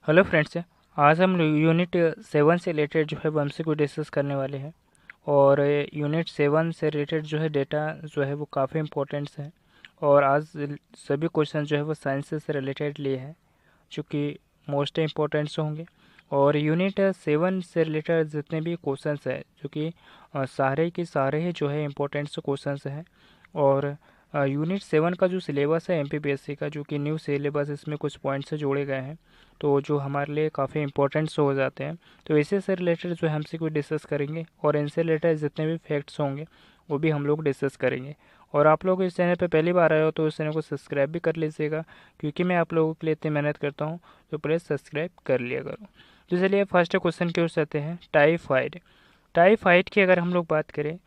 Hello friends. आज हम unit 7 से रिलेटेड जो है वो हमसे को डिस्कस करने वाले हैं। और यूनिट 7 से रिलेटेड जो है डेटा जो है वो काफ़ी इंपॉर्टेंट्स है। और आज सभी क्वेश्चन जो है वो साइंस से रिलेटेड लिए हैं, जो कि मोस्ट इम्पोर्टेंट्स होंगे। और यूनिट 7 से रिलेटेड जितने भी क्वेश्चंस हैं, जो कि सारे के सारे ही जो है इम्पोर्टेंट्स क्वेश्चंस हैं। और यूनिट 7 का जो सिलेबस है एमपीपीएससी का, जो कि न्यू सिलेबस, इसमें कुछ पॉइंट्स से जोड़े गए हैं, तो जो हमारे लिए काफ़ी इंपॉर्टेंट्स हो जाते हैं। तो इसी से रिलेटेड जो है हमसे कोई डिस्कस करेंगे, और इनसे रिलेटेड जितने भी फैक्ट्स होंगे वो भी हम लोग डिस्कस करेंगे। और आप लोग इस चैनल पे पहली बार आए हो तो इस चैनल को सब्सक्राइब भी कर लीजिएगा, क्योंकि मैं आप लोगों के लिए इतनी मेहनत करता हूँ, तो प्लीज़ सब्सक्राइब कर लिया करो। तो चलिए फर्स्ट क्वेश्चन की ओर चलते हैं। टाइफाइड। टाइफाइड की अगर हम लोग बात करें,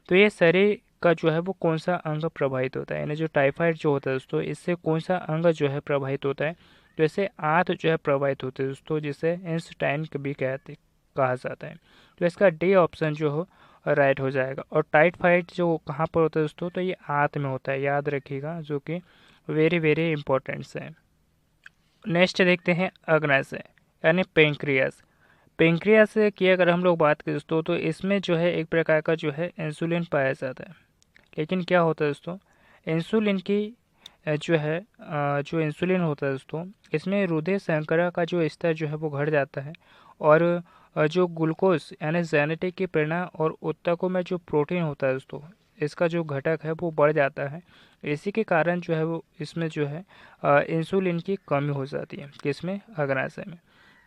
तो ये शरीर का जो है वो कौन सा अंग प्रभावित होता है, यानी जो टाइफाइड जो होता है दोस्तों, इससे कौन सा अंग जो है प्रभावित होता है। तो इससे आंत जो है प्रभावित होते हैं दोस्तों, जिसे इंस्टाइन भी कहा जाता है। तो इसका डी ऑप्शन जो हो राइट हो जाएगा। और टाइफाइड जो कहाँ पर होता है दोस्तों, तो ये आंत में होता है, याद रखिएगा, जो कि वेरी वेरी इंपॉर्टेंट्स है। नेक्स्ट देखते हैं अग्नाशय, यानी पेंक्रियास। पेंक्रियास की अगर हम लोग बात करें दोस्तों, तो इसमें जो है एक प्रकार का जो है इंसुलिन पाया जाता है। लेकिन क्या होता है दोस्तों, इंसुलिन की जो है जो इंसुलिन होता है दोस्तों, इसमें हृदय शर्करा का जो स्तर जो है वो घट जाता है। और जो ग्लूकोज यानी जेनेटिक की प्रेरणा और ऊतकों में जो प्रोटीन होता है दोस्तों, इसका जो घटक है वो बढ़ जाता है। इसी के कारण जो है वो इसमें जो है इंसुलिन की कमी हो जाती है, किसमें, अग्नाशय में।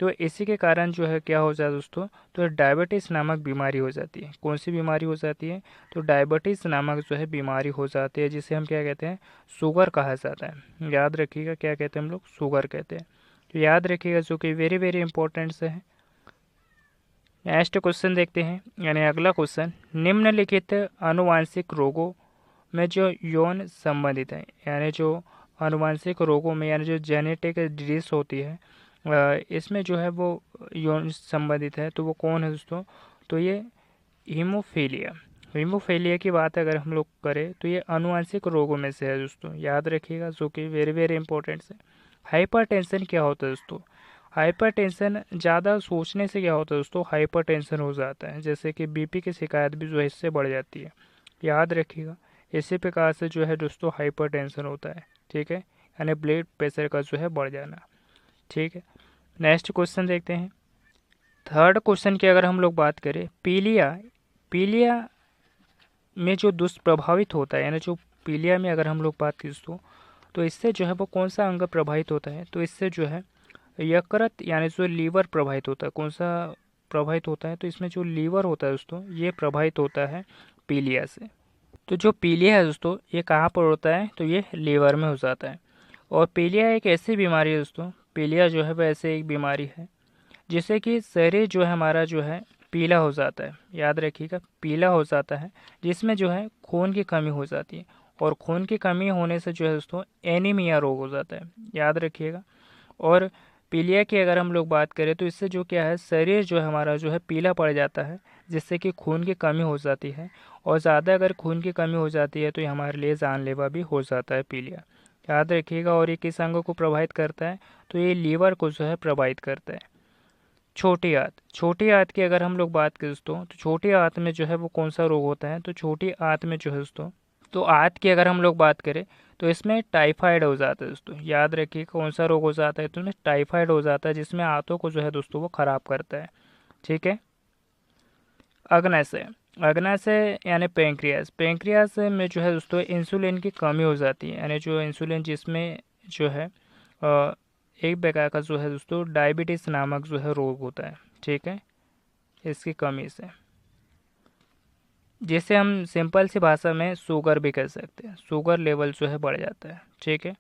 तो इसी के कारण जो है क्या हो जाता है दोस्तों, तो डायबिटीज़ नामक बीमारी हो जाती है। कौन सी बीमारी हो जाती है, तो डायबिटीज़ नामक जो है बीमारी हो जाती है, जिसे हम क्या कहते हैं, शुगर कहा जाता है। याद रखिएगा, क्या कहते हैं हम लोग, शुगर कहते हैं। तो याद रखिएगा, जो कि वेरी वेरी इंपॉर्टेंट से है। नेक्स्ट क्वेश्चन देखते हैं, यानी अगला क्वेश्चन, निम्नलिखित आनुवांशिक रोगों में जो यौन संबंधित है, यानी जो आनुवांशिक रोगों में, यानी जो जेनेटिक डिजीज होती है, इसमें जो है वो यौन संबंधित है, तो वो कौन है दोस्तों, तो ये हीमोफीलिया। हीमोफीलिया की बात अगर हम लोग करें, तो ये आनुवांशिक रोगों में से है दोस्तों, याद रखिएगा, जो कि वेरी वेरी इंपॉर्टेंट है। हाइपरटेंशन क्या होता है दोस्तों, हाइपरटेंशन ज़्यादा सोचने से क्या होता है दोस्तों, हाइपरटेंशन हो जाता है, जैसे कि बीपी की शिकायत भी जो है इससे बढ़ जाती है। याद रखिएगा, इसी प्रकार से जो है दोस्तों हाइपरटेंशन होता है, ठीक है, यानी ब्लड प्रेशर का जो है बढ़ जाना, ठीक है। नेक्स्ट क्वेश्चन देखते हैं। थर्ड क्वेश्चन की अगर हम लोग बात करें, पीलिया। पीलिया में जो दुष्प्रभावित होता है, यानी जो पीलिया में अगर हम लोग बात करें दोस्तों, तो इससे जो है वो कौन सा अंग प्रभावित होता है, तो इससे जो है यकृत, यानी जो लीवर प्रभावित होता है। कौन सा प्रभावित होता है, तो इसमें जो लीवर होता है दोस्तों, ये प्रभावित होता है पीलिया से। तो जो पीलिया है दोस्तों, ये कहाँ पर होता है, तो ये लीवर में हो जाता है। और पीलिया एक ऐसी बीमारी है दोस्तों, पीलिया जो है वह ऐसे एक बीमारी है जिससे कि शरीर जो है हमारा जो है पीला हो जाता है। याद रखिएगा, पीला हो जाता है, जिसमें जो है खून की कमी हो जाती है। और खून की कमी होने से जो है दोस्तों एनीमिया रोग हो जाता है, याद रखिएगा। और पीलिया की अगर हम लोग बात करें, तो इससे जो क्या है, शरीर जो है हमारा जो है पीला पड़ जाता है, जिससे कि खून की कमी हो जाती है। और ज़्यादा अगर खून की कमी हो जाती है, तो ये हमारे लिए जानलेवा भी हो जाता है पीलिया, याद रखिएगा। और ये किस अंग को प्रभावित करता है, तो ये लीवर को जो है प्रभावित करता है। छोटी आंत। छोटी आंत की अगर हम लोग बात करें दोस्तों, तो छोटी आंत में जो है वो कौन सा रोग होता है, तो छोटी आंत में जो है दोस्तों, तो आंत की अगर हम लोग बात करें, तो इसमें टाइफाइड हो जाता है दोस्तों। याद रखिए, कौन सा रोग हो जाता है, तो इसमें टाइफाइड हो जाता है, जिसमें आंतों को जो है दोस्तों वो खराब करता है, ठीक है। अग्नाशय। अग्नाशय यानी पेंक्रियास। पेंक्रियास में जो है दोस्तों इंसुलिन की कमी हो जाती है, यानी जो इंसुलिन जिसमें जो है एक प्रकार का जो है दोस्तों डायबिटीज़ नामक जो है रोग होता है, ठीक है, इसकी कमी से, जिसे हम सिंपल सी भाषा में शुगर भी कह सकते हैं। शुगर लेवल जो है बढ़ जाता है, ठीक है।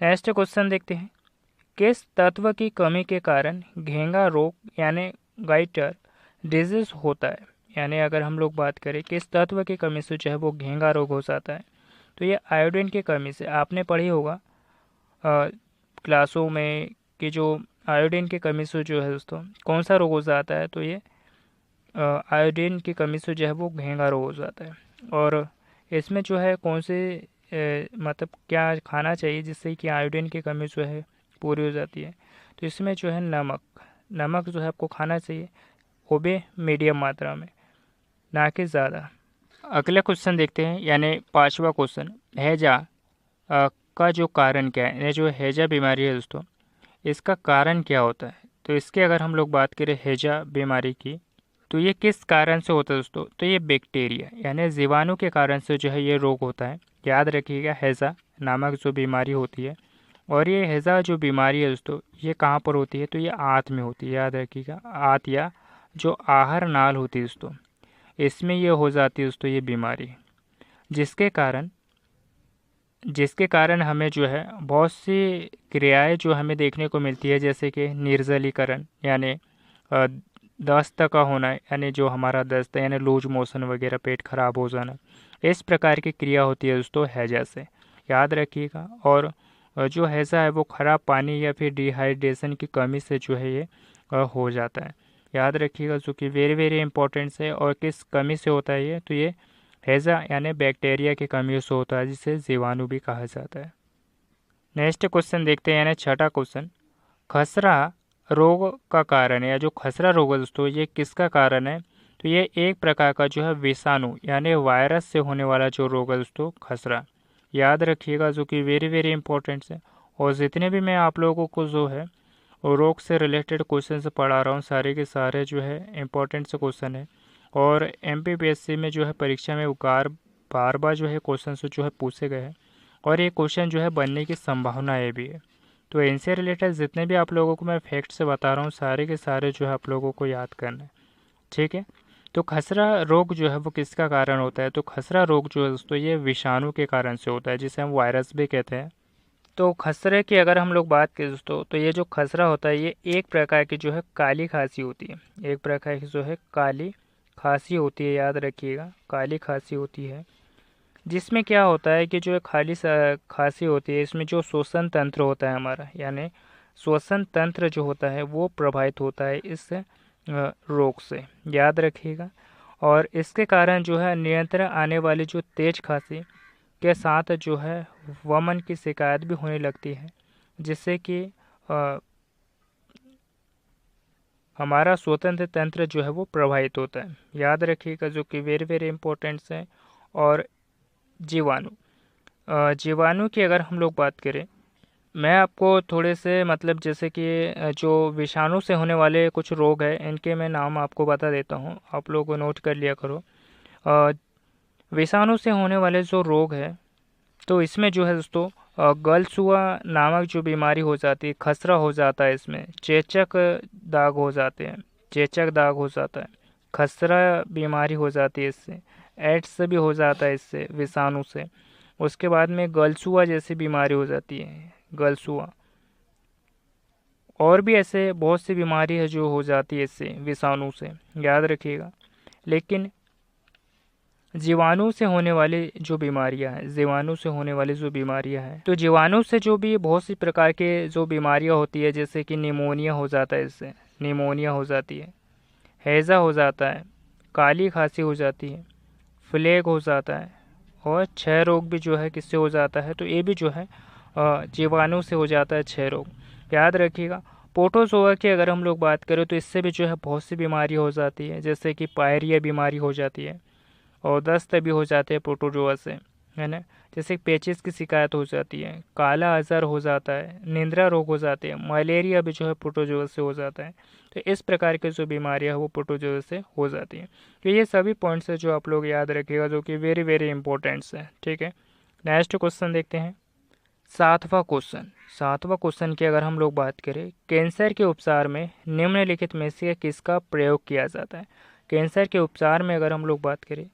नेक्स्ट क्वेश्चन देखते हैं। किस तत्व की कमी के कारण घेंगा रोग यानी गाइटर डिजीज होता है, यानी अगर हम लोग बात करें किस तत्व की कमी से जो है वो घेंगा रोग हो जाता है, तो ये आयोडीन की कमी से। आपने पढ़ी होगा क्लासों में कि जो आयोडीन की कमी से जो है दोस्तों कौन सा रोग हो जाता है, तो ये आयोडीन की कमी से जो है वो घेंगा रोग हो जाता है। और इसमें जो है कौन से मतलब क्या खाना चाहिए जिससे कि आयोडीन की कमी जो है पूरी हो जाती है, तो इसमें जो है नमक जो है आपको खाना चाहिए, वो भी मीडियम मात्रा में, ना कि ज़्यादा। अगला क्वेश्चन देखते हैं, यानी 5वां क्वेश्चन, हैजा का जो कारण क्या है, यानी जो हैजा बीमारी है दोस्तों, इसका कारण क्या होता है। तो इसके अगर हम लोग बात करें हैजा बीमारी की, तो ये किस कारण से होता है दोस्तों, तो ये बैक्टीरिया यानी जीवाणु के कारण से जो है ये रोग होता है। याद रखिएगा, हैजा नामक जो बीमारी होती है, और ये हैजा जो बीमारी है दोस्तों, ये कहाँ पर होती है, तो ये आंत में होती है। याद रखिएगा, आंत या जो आहार नाल होती है दोस्तों, इसमें ये हो जाती है दोस्तों ये बीमारी, जिसके कारण हमें जो है बहुत सी क्रियाएं जो हमें देखने को मिलती है, जैसे कि निर्जलीकरण यानी दस्त का होना, यानी जो हमारा दस्त है, यानी लूज मोशन वगैरह, पेट खराब हो जाना, इस प्रकार की क्रिया होती है दोस्तों हैजा से। याद रखिएगा। और जो हैजा है वो खराब पानी या फिर डिहाइड्रेशन की कमी से जो है ये हो जाता है। याद रखिएगा, जो कि वेरी वेरी इंपॉर्टेंट है। और किस कमी से होता है ये, तो ये हैजा यानी बैक्टीरिया की कमी से होता है, जिसे जीवाणु भी कहा जाता है। नेक्स्ट क्वेश्चन देखते हैं, यानी 6ठा क्वेश्चन, खसरा रोग का कारण है, या जो खसरा रोग है दोस्तों, ये किसका कारण है। तो ये एक प्रकार का जो है विषाणु यानी वायरस से होने वाला जो रोग है दोस्तों, खसरा। याद रखिएगा, जो कि वेरी वेरी इंपॉर्टेंट है। और जितने भी मैं आप लोगों को जो है और रोग से रिलेटेड क्वेश्चन से पढ़ा रहा हूँ, सारे के सारे जो है इंपॉर्टेंट से क्वेश्चन है। और MPPSC में जो है परीक्षा में बार बार जो है क्वेश्चन से जो है पूछे गए हैं, और ये क्वेश्चन जो है बनने की संभावनाएँ भी है। तो इनसे रिलेटेड जितने भी आप लोगों को मैं फैक्ट से बता रहा हूँ, सारे के सारे जो है आप लोगों को याद करना है, ठीक है। तो खसरा रोग जो है वो किसका कारण होता है, तो खसरा रोग जो है दोस्तों, ये विषाणु के कारण से होता है, जिसे हम वायरस भी कहते हैं। तो खसरे की अगर हम लोग बात करें दोस्तों, तो ये जो खसरा होता है, ये एक प्रकार की जो है काली खांसी होती है। एक प्रकार की जो है काली खांसी होती है, याद रखिएगा, काली खांसी होती है। जिसमें क्या होता है कि जो खांसी होती है, इसमें जो श्वसन तंत्र होता है हमारा, यानी श्वसन तंत्र जो होता है वो प्रभावित होता है इस रोग से। याद रखिएगा। और इसके कारण जो है नियंत्रण आने वाली जो तेज खांसी के साथ जो है वमन की शिकायत भी होने लगती है, जिससे कि हमारा स्वतंत्र तंत्र जो है वो प्रभावित होता है। याद रखिएगा, जो कि वेरी वेरी इंपॉर्टेंट है। और जीवाणु की अगर हम लोग बात करें, मैं आपको थोड़े से मतलब जैसे कि जो विषाणु से होने वाले कुछ रोग हैं, इनके मैं नाम आपको बता देता हूँ, आप लोग नोट कर लिया करो। विषाणु से होने वाले जो रोग है, तो इसमें जो है दोस्तों गलसुआ नामक जो बीमारी हो जाती है, खसरा हो जाता है, इसमें चेचक दाग हो जाते हैं, चेचक दाग हो जाता है, खसरा बीमारी हो जाती है, इससे एड्स भी हो जाता है इससे, विषाणु से। उसके बाद में गलसुआ जैसी बीमारी हो जाती है, गलसुआ। और भी ऐसे बहुत सी बीमारी है जो हो जाती है इससे, विषाणु से। याद रखिएगा। लेकिन जीवाणु से होने वाली जो बीमारियां हैं, जीवाणु से होने वाली जो बीमारियां हैं, तो जीवाणु से जो भी बहुत सी प्रकार के जो बीमारियां होती है, जैसे कि निमोनिया हो जाता है, इससे निमोनिया हो जाती है, हैजा हो जाता है, काली खांसी हो जाती है, फ्लेग हो जाता है, और क्षय रोग भी जो है किससे हो जाता है, तो ये भी जो है जीवाणु से हो जाता है, क्षय रोग। याद रखिएगा। प्रोटोजोआ की अगर हम लोग बात करें, तो इससे भी जो है बहुत सी बीमारियाँ हो जाती है, जैसे कि पायरिया बीमारी हो जाती है, और दस्त भी हो जाते हैं प्रोटोजोआ से, है ना। जैसे पेचिस की शिकायत हो जाती है, काला अजहर हो जाता है, निंद्रा रोग हो जाते हैं, मलेरिया भी जो है प्रोटोजोआ से हो जाता है। तो इस प्रकार की जो बीमारियां हैं वो प्रोटोजोआ से हो जाती हैं। तो ये सभी पॉइंट्स है जो आप लोग याद रखिएगा, जो कि वेरी वेरी इंपॉर्टेंट्स है, ठीक है। नेक्स्ट क्वेश्चन देखते हैं, 7वां क्वेश्चन की अगर हम लोग बात करें, कैंसर के उपचार में निम्नलिखित में से किसका प्रयोग किया जाता है। कैंसर के उपचार में अगर हम लोग बात करें,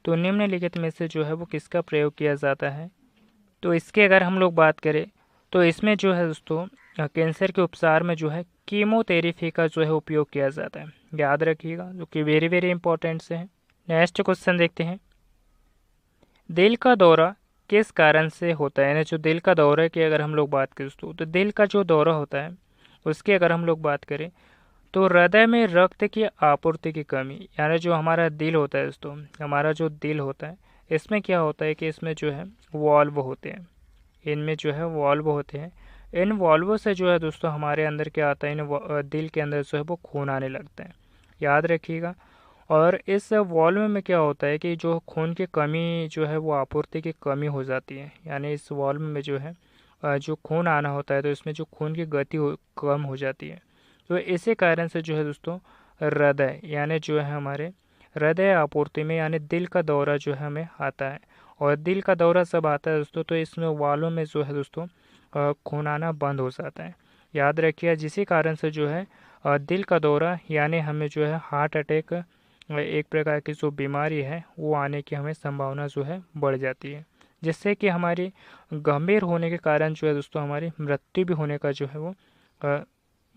तो निम्नलिखित में से जो है वो किसका प्रयोग किया जाता है। तो इसके अगर हम लोग बात करें, तो इसमें जो है दोस्तों कैंसर के उपचार में जो है कीमोथेरेपी का जो है उपयोग किया जाता है। याद रखिएगा, जो कि वेरी वेरी इंपॉर्टेंट से है। नेक्स्ट क्वेश्चन देखते हैं, दिल का दौरा किस कारण से होता है, यानी जो दिल का दौरा की अगर हम लोग बात करें दोस्तों, तो दिल का जो दौरा होता है उसकी अगर हम लोग बात करें, तो हृदय में रक्त की आपूर्ति की कमी, यानी जो हमारा दिल होता है दोस्तों, हमारा जो दिल होता है, इसमें क्या होता है कि इसमें जो है वॉल्व होते हैं, इनमें जो है वॉल्व होते हैं। इन वाल्वों से जो है दोस्तों हमारे अंदर क्या आता है, इन दिल के अंदर जो है वो खून आने लगता है, याद रखिएगा। और इस वाल्व में क्या होता है कि जो खून की कमी जो है वो आपूर्ति की कमी हो जाती है, यानी इस वाल्व में जो है जो खून आना होता है तो इसमें जो खून की गति कम हो जाती है। तो इसी कारण से जो है दोस्तों हृदय यानी जो है हमारे हृदय आपूर्ति में यानी दिल का दौरा जो है हमें आता है। और दिल का दौरा जब आता है दोस्तों तो इसमें वालों में जो है दोस्तों खून आना बंद हो जाता है, याद रखिए। जिसी कारण से जो है दिल का दौरा यानी हमें जो है हार्ट अटैक एक प्रकार की जो बीमारी है वो आने की हमें संभावना जो है बढ़ जाती है, जिससे कि हमारी गंभीर होने के कारण जो है दोस्तों हमारी मृत्यु भी होने का जो है वो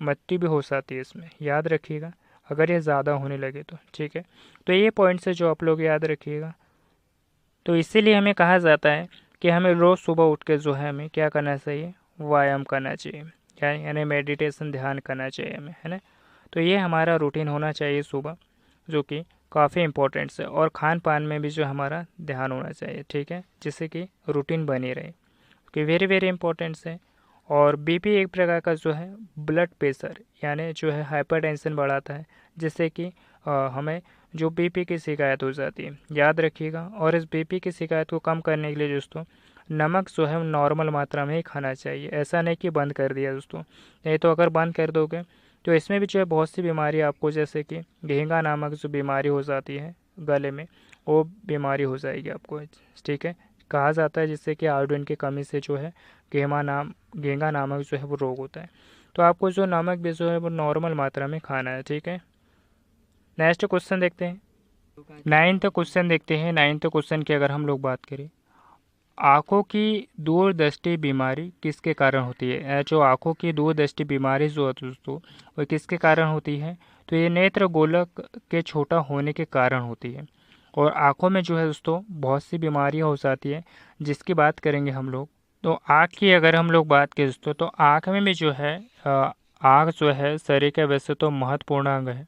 मृत्यु भी हो सकती है इसमें, याद रखिएगा अगर ये ज़्यादा होने लगे तो। ठीक है, तो ये पॉइंट्स है जो आप लोग याद रखिएगा। तो इसीलिए हमें कहा जाता है कि हमें रोज़ सुबह उठ के जो है हमें क्या करना चाहिए, व्यायाम करना चाहिए, यानी मेडिटेशन ध्यान करना चाहिए हमें, है ना। तो ये हमारा रूटीन होना चाहिए सुबह, जो कि काफ़ी इम्पोर्टेंट है। और खान पान में भी जो हमारा ध्यान होना चाहिए, ठीक है, जिससे कि रूटीन बनी रहे, कि वेरी वेरी इंपॉर्टेंट है। और बीपी एक प्रकार का जो है ब्लड प्रेशर यानी जो है हाइपरटेंशन बढ़ाता है, जिससे कि हमें जो बीपी की शिकायत हो जाती है, याद रखिएगा। और इस बीपी की शिकायत को कम करने के लिए दोस्तों नमक जो है नॉर्मल मात्रा में ही खाना चाहिए, ऐसा नहीं कि बंद कर दिया दोस्तों, नहीं तो अगर बंद कर दोगे तो इसमें भी जो है बहुत सी बीमारी आपको, जैसे कि घेंगा नामक जो बीमारी हो जाती है गले में, वो बीमारी हो जाएगी आपको, ठीक है। कहा जाता है जिससे कि आयोडीन की कमी से जो है घेंगा नामक जो है वो रोग होता है। तो आपको जो नमक भी जो है वो नॉर्मल मात्रा में खाना है, ठीक है। नेक्स्ट क्वेश्चन देखते हैं, नाइन्थ क्वेश्चन की अगर हम लोग बात करें, आँखों की दूरदृष्टि बीमारी किसके कारण होती है। जो आँखों की दूरदृष्टि बीमारी जो है दोस्तों वो किसके कारण होती है, तो ये नेत्र गोलक के छोटा होने के कारण होती है। और आँखों में जो है दोस्तों बहुत सी बीमारियां हो जाती है, जिसकी बात करेंगे हम लोग। तो आँख की अगर हम लोग बात करें दोस्तों, तो आँख में भी जो है आँख जो है शरीर का वैसे तो महत्वपूर्ण अंग है,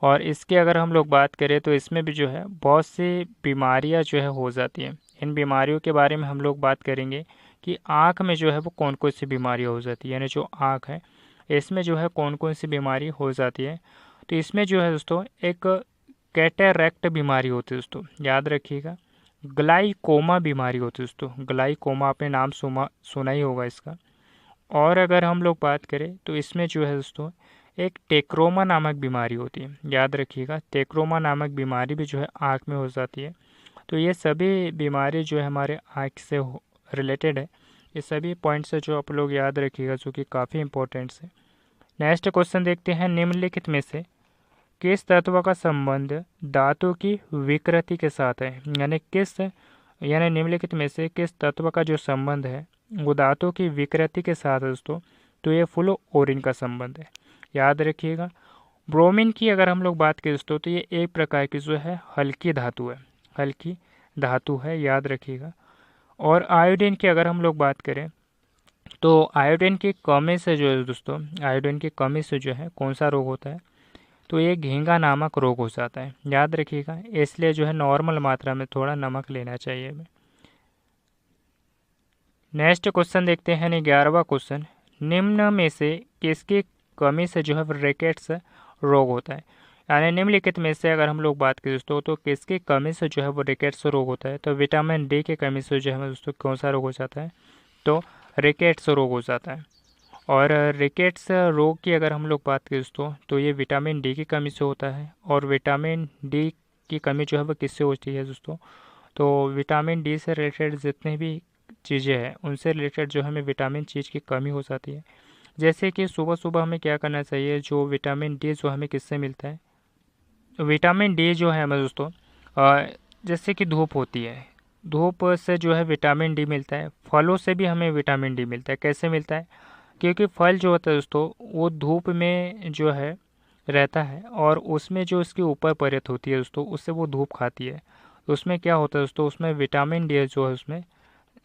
और इसकी अगर हम लोग बात करें तो इसमें भी जो है बहुत सी बीमारियां जो है हो जाती हैं। इन बीमारियों के बारे में हम लोग बात करेंगे कि आँख में जो है वो कौन कौन सी बीमारी हो जाती है, यानी जो आँख है इसमें जो है कौन कौन सी बीमारी हो जाती है। तो इसमें जो है दोस्तों एक कैटरैक्ट बीमारी होती है दोस्तों, याद रखिएगा। ग्लाइकोमा बीमारी होती है दोस्तों, ग्लाइकोमा आपने नाम सुना ही होगा इसका। और अगर हम लोग बात करें तो इसमें जो है दोस्तों एक टेक्रोमा नामक बीमारी होती है, याद रखिएगा। टेक्रोमा नामक बीमारी भी जो है आँख में हो जाती है। तो ये सभी बीमारी जो है हमारे आँख से रिलेटेड है। ये सभी पॉइंट्स है जो आप लोग याद रखिएगा, जो कि काफ़ी इंपॉर्टेंट्स है। नेक्स्ट क्वेश्चन देखते हैं, निम्नलिखित में से किस तत्व का संबंध धातु की विकृति के साथ है, यानी निम्नलिखित में से किस तत्व का जो संबंध है वो धातु की विकृति के साथ है दोस्तों, तो ये फ्लोरीन का संबंध है, याद रखिएगा। ब्रोमीन की अगर हम लोग बात करें दोस्तों, तो ये एक प्रकार की जो है हल्की धातु है, हल्की धातु है, याद रखिएगा। और आयोडीन की अगर हम लोग बात करें, तो आयोडीन की कमी से जो है दोस्तों, आयोडीन की कमी से जो है कौन सा रोग होता है, तो ये घेंगा नामक रोग हो जाता है, याद रखिएगा। इसलिए जो है नॉर्मल मात्रा में थोड़ा नमक लेना चाहिए हमें। नेक्स्ट क्वेश्चन देखते हैं, 11वां क्वेश्चन, निम्न में से किसकी कमी से जो है रिकेट्स रोग होता है, यानी निम्नलिखित में से अगर हम लोग बात करें दोस्तों, तो किसकी कमी से जो है वो रिकेट्स रोग होता है, तो विटामिन डी की कमी से जो है दोस्तों कौन सा रोग हो जाता है, तो रिकेट्स रोग हो जाता है। और रिकेट्स रोग की अगर हम लोग बात करें दोस्तों, तो ये विटामिन डी की कमी से होता है। और विटामिन डी की कमी जो है वो किससे होती है दोस्तों, तो विटामिन डी से रिलेटेड जितने भी चीज़ें हैं उनसे रिलेटेड जो हमें विटामिन चीज़ की कमी हो जाती है। जैसे कि सुबह सुबह हमें क्या करना चाहिए, जो विटामिन डी जो हमें किससे मिलता है, विटामिन डी जो है हमें दोस्तों जैसे कि धूप होती है, धूप से जो है विटामिन डी मिलता है। फलों से भी हमें विटामिन डी मिलता है, कैसे मिलता है, क्योंकि फल जो होता है दोस्तों वो धूप में जो है रहता है, और उसमें जो उसकी ऊपर परत होती है दोस्तों उससे वो धूप खाती है, तो उसमें क्या होता है दोस्तों, उसमें विटामिन डी जो है उसमें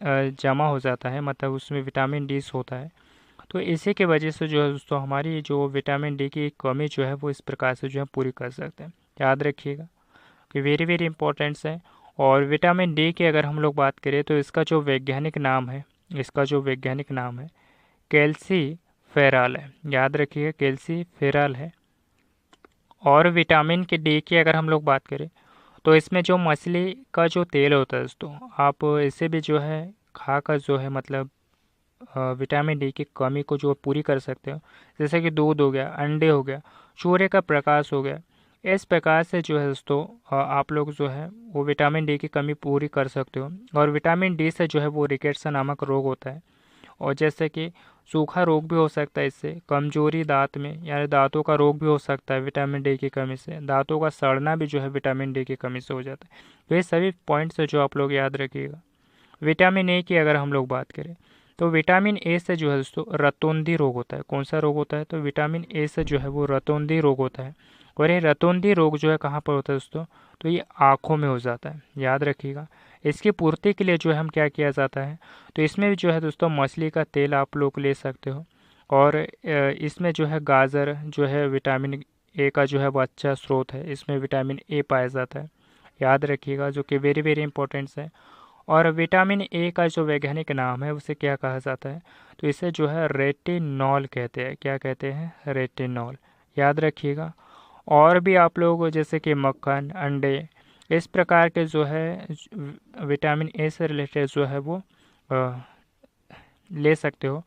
जमा हो जाता है, मतलब उसमें विटामिन डी होता है। तो इसी के वजह से जो है दोस्तों हमारी जो विटामिन डी की कमी जो है वो इस प्रकार से जो है पूरी कर सकते हैं, याद रखिएगा कि वेरी वेरी इंपॉर्टेंट्स है। और विटामिन डी की अगर हम लोग बात करें तो इसका जो वैज्ञानिक नाम है कैल्सीफेरॉल है, याद रखिएगा कैल्सीफेरॉल है। और विटामिन के डी की अगर हम लोग बात करें तो इसमें जो मछली का जो तेल होता है दोस्तों, आप इसे भी जो है खाकर जो है मतलब विटामिन डी की कमी को जो पूरी कर सकते हो। जैसे कि दूध हो गया, अंडे हो गया, सूर्य का प्रकाश हो गया, इस प्रकार से जो है दोस्तों आप लोग जो है वो विटामिन डी की कमी पूरी कर सकते हो। और विटामिन डी से जो है वो रिकेट्स नामक रोग होता है, और जैसे कि सूखा रोग भी हो सकता है, इससे कमजोरी दांत में यानी दांतों का रोग भी हो सकता है विटामिन डी की कमी से, दांतों का सड़ना भी जो है विटामिन डी की कमी से हो जाता है। तो ये सभी पॉइंट्स है जो आप लोग याद रखिएगा। विटामिन ए की अगर हम लोग बात करें तो विटामिन ए से जो है दोस्तों रतौंधी रोग होता है। कौन सा रोग होता है? तो विटामिन ए से जो है वो रतौंधी रोग होता है। और ये रतौंधी रोग जो है कहाँ पर होता है दोस्तों? तो ये आँखों में हो जाता है, याद रखिएगा। इसकी पूर्ति के लिए जो है हम क्या किया जाता है, तो इसमें भी जो है दोस्तों मछली का तेल आप लोग ले सकते हो। और इसमें जो है गाजर जो है विटामिन ए का जो है वो अच्छा स्रोत है, इसमें विटामिन ए पाया जाता है, याद रखिएगा, जो कि वेरी वेरी इंपॉर्टेंट्स है। और विटामिन ए का जो वैज्ञानिक नाम है उसे क्या कहा जाता है? तो इसे जो है रेटिनॉल कहते हैं। क्या कहते हैं? रेटिनॉल, याद रखिएगा। और भी आप लोग जैसे कि मक्खन, अंडे, इस प्रकार के जो है विटामिन ए से रिलेटेड जो है वो ले सकते हो।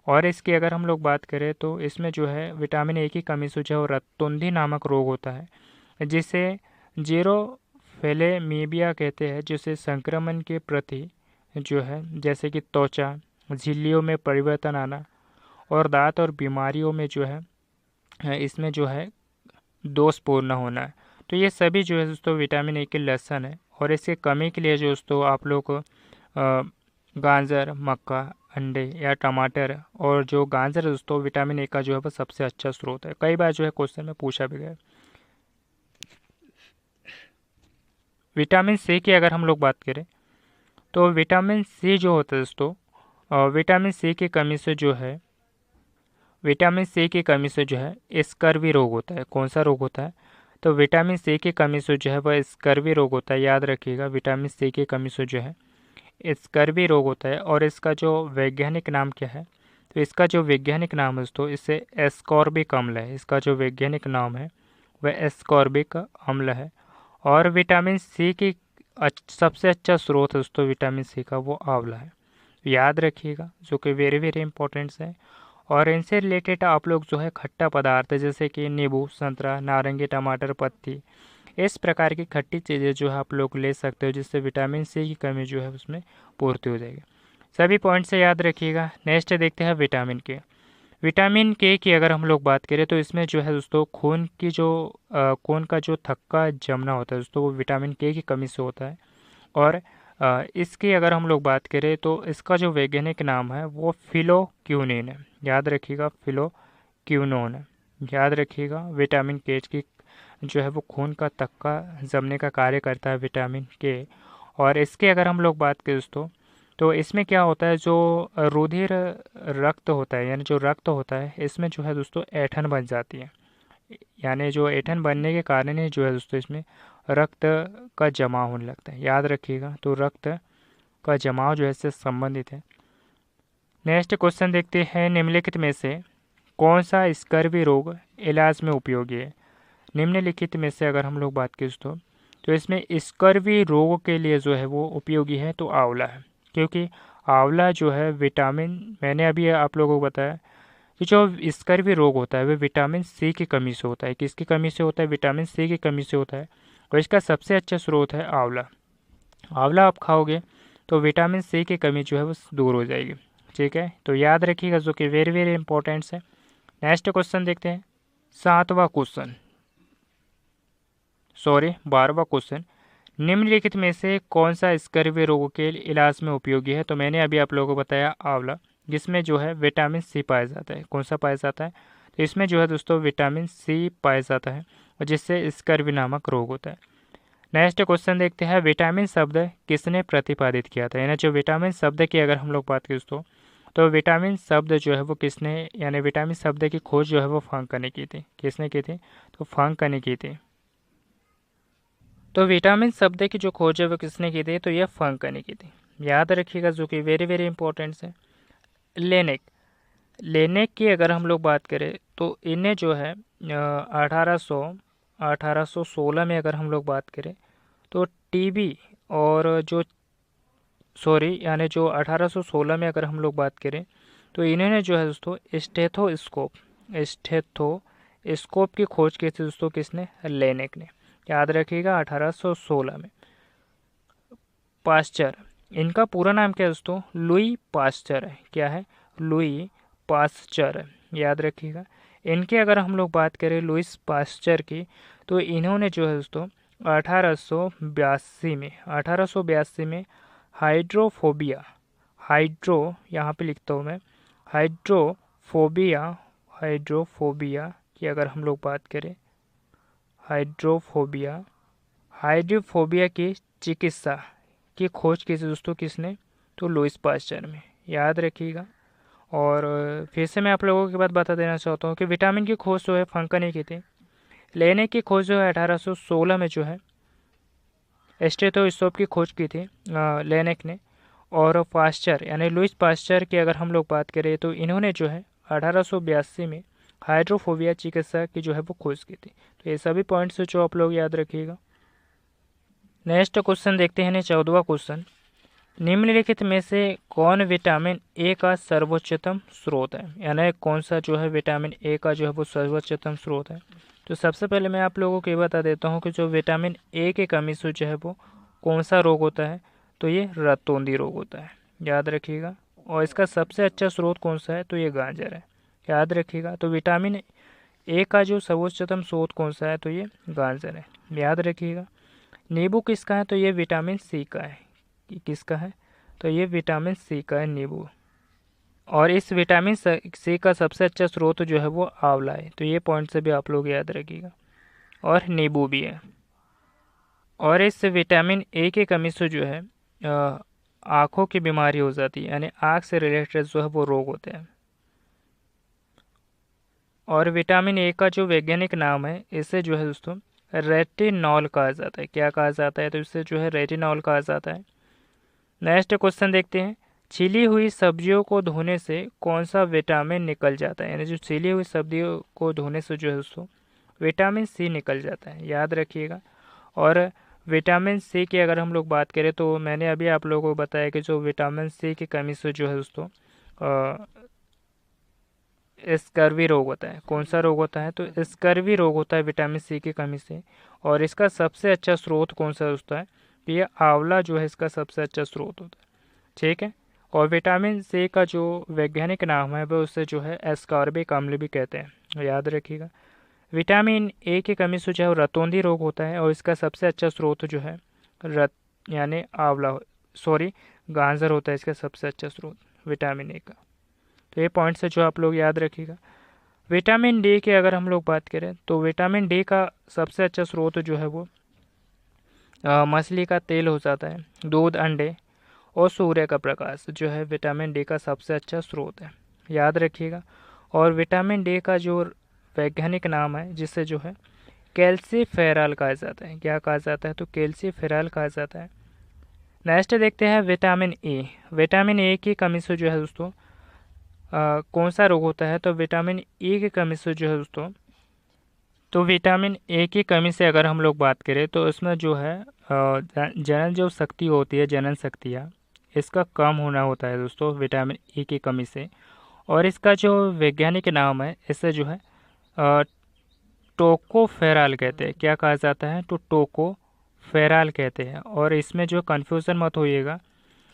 और इसकी अगर हम लोग बात करें तो इसमें जो है विटामिन ए की कमी से जो है रतौंधी नामक रोग होता है, जिसे जीरोफिलेमीबिया कहते हैं, जिसे संक्रमण के प्रति जो है जैसे कि त्वचा झिल्लियों में परिवर्तन आना और दांत और बीमारियों में जो है इसमें जो है दोषपूर्ण होना है। तो ये सभी जो है दोस्तों विटामिन ए के लक्षण है। और इसके कमी के लिए जो दोस्तों आप लोग गाजर, मक्का, अंडे या टमाटर, और जो गाजर दोस्तों विटामिन ए का जो है वो सबसे अच्छा स्रोत है। कई बार जो है क्वेश्चन में पूछा भी गया। विटामिन सी की अगर हम लोग बात करें तो विटामिन सी जो होता है दोस्तों, विटामिन सी की कमी से जो है विटामिन सी की कमी से जो है स्कर्वी रोग होता है। कौन सा रोग होता है? तो विटामिन सी की कमी से जो है वह स्कर्वी रोग होता है, याद रखिएगा। विटामिन सी की कमी से जो है स्कर्वी रोग होता है। और इसका जो वैज्ञानिक नाम क्या है? तो इसका जो वैज्ञानिक नाम है दोस्तों, इसे एस्कॉर्बिक अम्ल है। इसका जो वैज्ञानिक नाम है वह एस्कॉर्बिक अम्ल है। और विटामिन सी की सबसे अच्छा स्रोत है दोस्तों विटामिन सी का, वो आंवला है, याद रखिएगा, जो कि वेरी वेरी इंपॉर्टेंट्स है। और इनसे रिलेटेड आप लोग जो है खट्टा पदार्थ जैसे कि नींबू, संतरा, नारंगी, टमाटर, पत्ती, इस प्रकार की खट्टी चीज़ें जो है आप लोग ले सकते हो, जिससे विटामिन सी की कमी जो है उसमें पूर्ति हो जाएगी। सभी पॉइंट से याद रखिएगा। नेक्स्ट देखते हैं विटामिन के। विटामिन के की अगर हम लोग बात करें तो इसमें जो है दोस्तों खून का जो थक्का जमना होता है दोस्तों, वो विटामिन के की कमी से होता है। और इसकी अगर हम लोग बात करें तो इसका जो वैज्ञानिक नाम है वो फिलोक्यूनिन है, याद रखिएगा, फिलोक्यूनोन है, याद रखिएगा। विटामिन के की जो है वो खून का थक्का जमने का कार्य करता है विटामिन के। और इसके अगर हम लोग बात करें दोस्तों तो इसमें क्या होता है, जो रुधिर रक्त होता है यानी जो रक्त होता है, इसमें जो है दोस्तों ऐंठन बन जाती है। यानी जो ऐंठन बनने के कारण ही जो है दोस्तों इसमें रक्त का जमाव होने लगता है, याद रखिएगा। तो रक्त का जमाव जो है इससे संबंधित है। नेक्स्ट क्वेश्चन देखते हैं, निम्नलिखित में से कौन सा स्कर्वी रोग इलाज में उपयोगी है? निम्नलिखित में से अगर हम लोग बात करें तो इसमें स्कर्वी रोग के लिए जो है वो उपयोगी है तो आंवला है, क्योंकि आंवला जो है विटामिन, मैंने अभी आप लोगों को बताया कि जो स्कर्वी रोग होता है वह विटामिन सी की कमी से होता है। किसकी कमी से होता है? विटामिन सी की कमी से होता है। और इसका सबसे अच्छा स्रोत है आंवला। आंवला आप खाओगे तो विटामिन सी की कमी जो है वो दूर हो जाएगी, ठीक है। तो याद रखिएगा, जो कि वेरी वेरी इंपॉर्टेंट्स है। नेक्स्ट क्वेश्चन देखते हैं, 12वां क्वेश्चन, निम्नलिखित में से कौन सा स्कर्वी रोगों के इलाज में उपयोगी है? तो मैंने अभी आप लोगों को बताया आंवला, जिसमें जो है विटामिन सी पाया जाता है। कौन सा पाया जाता है? तो इसमें जो है दोस्तों विटामिन सी पाया जाता है, और जिससे स्कर्वी नामक रोग होता है। नेक्स्ट क्वेश्चन देखते हैं, विटामिन शब्द किसने प्रतिपादित किया था? यानी जो विटामिन शब्द की अगर हम लोग बात करें दोस्तों, तो विटामिन शब्द जो है वो किसने, यानी विटामिन शब्द की खोज जो है वो फंक ने की थी। किसने की थी? तो फंक ने की थी। तो विटामिन शब्द की जो खोज है वो किसने की थी? तो यह फंक ने की थी, याद रखिएगा, जो कि वेरी वेरी इंपॉर्टेंट है। लेनिक लेनेक की अगर हम लोग बात करें तो इन्हें जो है 1816 में अगर हम लोग बात करें तो टीबी और जो सॉरी यानी जो 1816 में अगर हम लोग बात करें तो इन्होंने जो है दोस्तों स्टेथोस्कोप की खोज की थी दोस्तों, किसने? लेनेक ने। याद रखिएगा 1816 में। पास्चर, इनका पूरा नाम क्या है दोस्तों? लुई पास्चर है। क्या है? लुई पास्चर है, याद रखिएगा। इनके अगर हम लोग बात करें लुइस पास्चर की, तो इन्होंने जो है दोस्तों 1882 में हाइड्रोफोबिया, यहाँ पे लिखता हूँ मैं, हाइड्रोफोबिया हाइड्रोफोबिया की अगर हम लोग बात करें, हाइड्रोफोबिया की चिकित्सा की खोज की थी दोस्तों, किसने? तो लुइस पास्चर में, याद रखिएगा। और फिर से मैं आप लोगों की बात बता देना चाहता हूँ कि विटामिन की खोज जो है फंका ने की थी। लेने की खोज जो है 1816 में जो है स्टेथोस्कोप की खोज की थी लेनेक ने। और पास्चर यानी लुइस पास्चर की अगर हम लोग बात करें तो इन्होंने जो है 1882 में हाइड्रोफोबिया चिकित्सा की जो है वो खोज की थी। तो ये सभी पॉइंट्स जो आप लोग याद रखिएगा। नेक्स्ट क्वेश्चन देखते हैं, 14वां क्वेश्चन। निम्नलिखित में से कौन विटामिन ए का सर्वोच्चतम स्रोत है? यानी कौन सा जो है विटामिन ए का जो है वो सर्वोच्चतम स्रोत है? तो सबसे पहले मैं आप लोगों को ये बता देता हूँ कि जो विटामिन ए की कमी से जो है वो कौन सा रोग होता है? तो ये रतौंधी रोग होता है, याद रखिएगा। और इसका सबसे अच्छा स्रोत कौन सा है? तो ये गाजर है, याद रखिएगा। तो विटामिन ए का जो सर्वोच्चतम स्रोत कौन सा है? तो ये गाजर है, याद रखिएगा। नींबू किसका है? तो ये विटामिन सी का है। किसका है? तो ये विटामिन सी का है, नींबू। और इस विटामिन सी का सबसे अच्छा स्रोत जो है वो आंवला है। तो ये पॉइंट से भी आप लोग याद रखिएगा। और नींबू भी है। और इस विटामिन ए की कमी से जो है आँखों की बीमारी हो जाती है, यानी आँख से रिलेटेड जो है वो रोग होते हैं। और विटामिन ए का जो वैज्ञानिक नाम है, इसे जो है दोस्तों रेटिनॉल कहा जाता है। क्या कहा जाता है? तो इसे जो है रेटिनॉल कहा जाता है। नेक्स्ट क्वेश्चन देखते हैं। छिली हुई सब्जियों को धोने से कौन सा विटामिन निकल जाता है? यानी जो छिली हुई सब्जियों को धोने से जो है दोस्तों विटामिन सी निकल जाता है, याद रखिएगा। और विटामिन सी की अगर हम लोग बात करें तो मैंने अभी आप लोगों को बताया कि जो विटामिन सी की कमी से जो है दोस्तों स्कर्वी रोग होता है। कौन सा रोग होता है? तो स्कर्वी रोग होता है विटामिन सी की कमी से। और इसका सबसे अच्छा स्रोत कौन सा होता है? तो ये आंवला जो है इसका सबसे अच्छा स्रोत होता है, ठीक है। और विटामिन सी का जो वैज्ञानिक नाम है वो उसे जो है एस्कॉर्बिक अम्ल भी कहते हैं, याद रखिएगा। विटामिन ए की कमी से जो है रतौंधी रोग होता है। और इसका सबसे अच्छा स्रोत जो है रत यानी आंवला सॉरी गाजर होता है इसका सबसे अच्छा स्रोत विटामिन ए का। तो ये पॉइंट्स है जो आप लोग याद रखिएगा। विटामिन डी की अगर हम लोग बात करें तो विटामिन डी का सबसे अच्छा स्रोत जो है वो मछली का तेल हो जाता है, दूध, अंडे और सूर्य का प्रकाश जो है विटामिन डी का सबसे अच्छा स्रोत है, याद रखिएगा। और विटामिन डी का जो वैज्ञानिक नाम है जिसे जो है कैल्सीफेरॉल कहा जाता है। क्या कहा जाता है? तो कैल्सीफेरॉल कहा जाता है। नेक्स्ट देखते हैं विटामिन ए। विटामिन ए की कमी से जो है दोस्तों कौन सा रोग होता है? तो विटामिन ए की कमी से जो है दोस्तों, तो विटामिन ए की कमी से अगर हम लोग बात करें तो इसमें जो है जनन जो शक्ति होती है, जनन शक्तियाँ, इसका कम होना होता है दोस्तों विटामिन ए की कमी से। और इसका जो वैज्ञानिक नाम है इसे जो है टोकोफेरॉल कहते हैं। क्या कहा जाता है? तो टोकोफेरॉल कहते हैं। और इसमें जो कन्फ्यूज़न मत होइएगा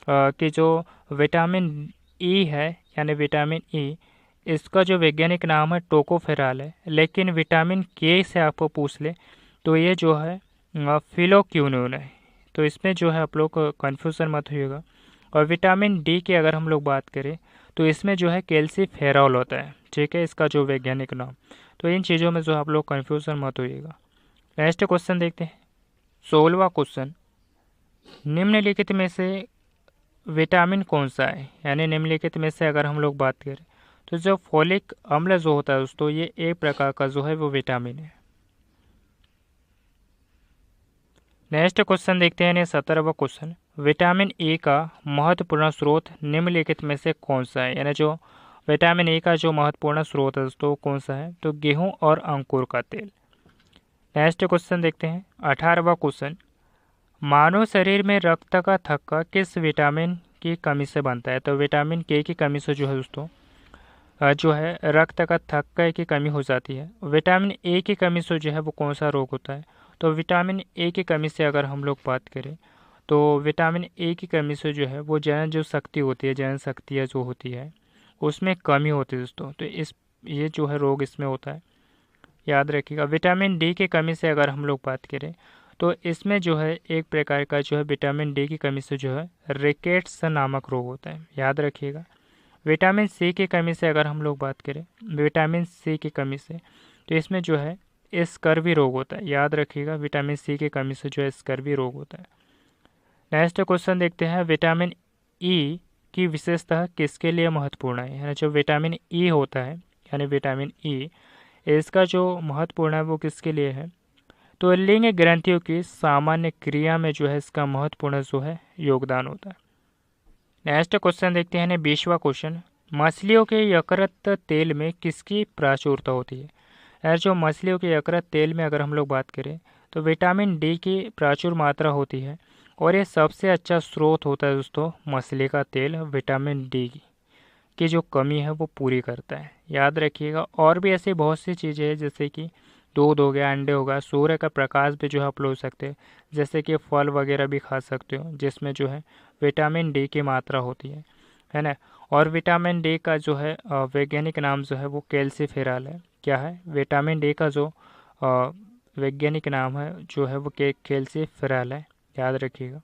कि जो विटामिन ई है यानी विटामिन ई, इसका जो वैज्ञानिक नाम है टोकोफेरॉल है। लेकिन विटामिन के से आपको पूछ ले तो ये जो है फिलोक्यूनोन है। तो इसमें जो है आप लोग कन्फ्यूज़न मत होइएगा। और विटामिन डी की अगर हम लोग बात करें तो इसमें जो है कैल्सीफेरॉल होता है, ठीक है, इसका जो वैज्ञानिक नाम। तो इन चीज़ों में जो आप लोग कन्फ्यूज़न मत होइएगा। नेक्स्ट क्वेश्चन देखते हैं, 16वां क्वेश्चन। निम्नलिखित में से विटामिन कौन सा है? यानी निम्नलिखित में से अगर हम लोग बात करें तो जो फोलिक अम्ल जो होता है दोस्तों ये एक प्रकार का जो है वो विटामिन है। नेक्स्ट क्वेश्चन देखते हैं 17वां क्वेश्चन। विटामिन ए का महत्वपूर्ण स्रोत निम्नलिखित में से कौन सा है? यानी जो विटामिन ए का जो महत्वपूर्ण स्रोत है दोस्तों कौन सा है, तो गेहूं और अंकुर का तेल। नेक्स्ट क्वेश्चन देखते हैं 18वां क्वेश्चन, मानव शरीर में रक्त का थक्का किस विटामिन की कमी से बनता है, तो विटामिन के की कमी से जो है दोस्तों जो है रक्त का थक्का की कमी हो जाती है। विटामिन ए की कमी से जो है वो कौन सा रोग होता है, तो विटामिन ए की कमी से अगर हम लोग बात करें तो विटामिन ए की कमी से जो है वो जनन जो शक्ति होती है, जनन शक्तियाँ जो होती है उसमें कमी होती है दोस्तों, तो ये जो है रोग इसमें होता है, याद रखिएगा। विटामिन डी की कमी से अगर हम लोग बात करें तो इसमें जो है एक प्रकार का जो है विटामिन डी की कमी से जो है रिकेट्स नामक रोग होता है, याद रखिएगा। विटामिन सी की कमी से अगर हम लोग बात करें विटामिन सी की कमी से, तो इसमें जो है स्कर्वी रोग होता है, याद रखिएगा। विटामिन सी की कमी से जो है स्कर्वी रोग होता है। नेक्स्ट क्वेश्चन देखते हैं, विटामिन ई की विशेषता किसके लिए महत्वपूर्ण है, यानी जो विटामिन ई होता है यानी विटामिन ई, इसका जो महत्वपूर्ण है वो किसके लिए है, तो लिंग ग्रंथियों की सामान्य क्रिया में जो है इसका महत्वपूर्ण जो है योगदान होता है। नेक्स्ट क्वेश्चन देखते हैं 20वां क्वेश्चन, मछलियों के यकृत तेल में किसकी प्रचुरता होती है, यार जो मछलियों के यकृत तेल में अगर हम लोग बात करें तो विटामिन डी की प्रचुर मात्रा होती है और ये सबसे अच्छा स्रोत होता है दोस्तों मछली का तेल विटामिन डी की जो कमी है वो पूरी करता है, याद रखिएगा। और भी ऐसी बहुत सी चीज़ें हैं जैसे कि दूध हो गया, अंडे होगा, सूर्य का प्रकाश भी जो है आप ले सकते हैं, जैसे कि फल वगैरह भी खा सकते हो जिसमें जो है विटामिन डी की मात्रा होती है ना। और विटामिन डी का जो है वैज्ञानिक नाम जो है वो कैल्सीफेरॉल है। क्या है, विटामिन डी का जो वैज्ञानिक नाम है जो है वो कैल्सीफेरॉल है, याद रखिएगा।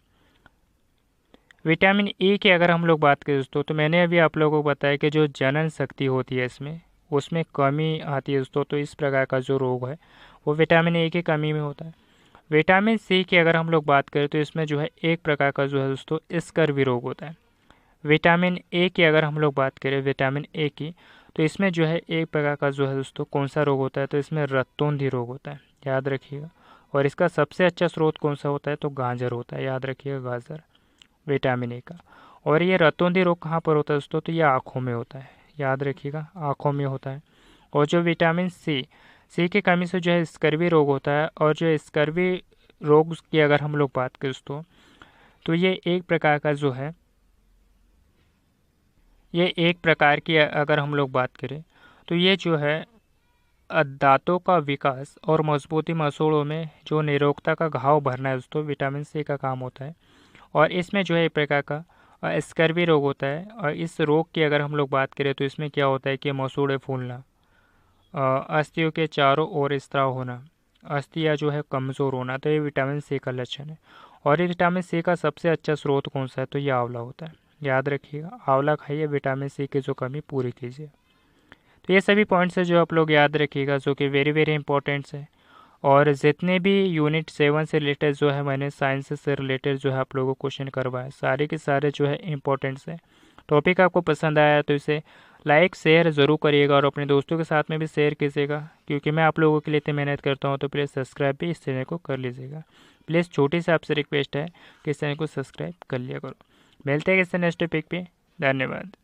विटामिन ई की अगर हम लोग बात करें दोस्तों, तो मैंने अभी आप लोगों को बताया कि जो जनन शक्ति होती है इसमें उसमें कमी आती है दोस्तों, तो इस प्रकार का जो रोग है वो विटामिन ए की कमी में होता है। विटामिन सी की अगर हम लोग बात करें तो इसमें जो है एक प्रकार का जो है दोस्तों स्कर्वी रोग होता है। विटामिन ए की अगर हम लोग बात करें विटामिन ए की, तो इसमें जो है एक प्रकार का जो है दोस्तों कौन सा रोग होता है, तो इसमें रक्तोंधी रोग होता है, याद रखिएगा। और इसका सबसे अच्छा स्रोत कौन सा होता है, तो गाजर होता है, याद रखिएगा गाजर विटामिन ए का। और ये रतौंधी रोग कहाँ पर होता है दोस्तों, तो ये आँखों में होता है, याद रखिएगा आँखों में होता है। और जो विटामिन सी की कमी से जो है स्कर्वी रोग होता है, और जो स्कर्वी रोग की अगर हम लोग बात करें दोस्तों, तो ये एक प्रकार का जो है ये एक प्रकार की अगर हम लोग बात करें तो ये जो है दांतों का विकास और मजबूती, मसूड़ों में जो निरोगता का घाव भरना है दोस्तों विटामिन सी का काम होता है। और इसमें जो है एक प्रकार का स्कर्वी रोग होता है। और इस रोग की अगर हम लोग बात करें तो इसमें क्या होता है कि मसूड़े फूलना, अस्थियों के चारों ओर स्त्राव होना, अस्थियाँ जो है कमज़ोर होना, तो ये विटामिन सी का लक्षण है। और ये विटामिन सी का सबसे अच्छा स्रोत कौन सा है, तो ये आंवला होता है, याद रखिएगा। आंवला खाइए, विटामिन सी की जो कमी पूरी कीजिए। तो ये सभी पॉइंट्स है जो आप लोग याद रखिएगा, जो कि वेरी वेरी इंपॉर्टेंट्स है। और जितने भी यूनिट 7 से रिलेटेड जो है मैंने साइंस से रिलेटेड जो है आप लोगों को क्वेश्चन करवाए, सारे के सारे जो है इंपॉर्टेंट्स है। टॉपिक आपको पसंद आया तो इसे लाइक शेयर ज़रूर करिएगा और अपने दोस्तों के साथ में भी शेयर कीजिएगा, क्योंकि मैं आप लोगों के लिए इतनी मेहनत करता हूँ। तो प्लीज़ सब्सक्राइब भी इस चैनल को कर लीजिएगा। प्लीज़ छोटी सी आपसे रिक्वेस्ट है कि इस चैनल को सब्सक्राइब कर लिया करो। मिलते हैं किसी नेक्स्ट टॉपिक पे। धन्यवाद।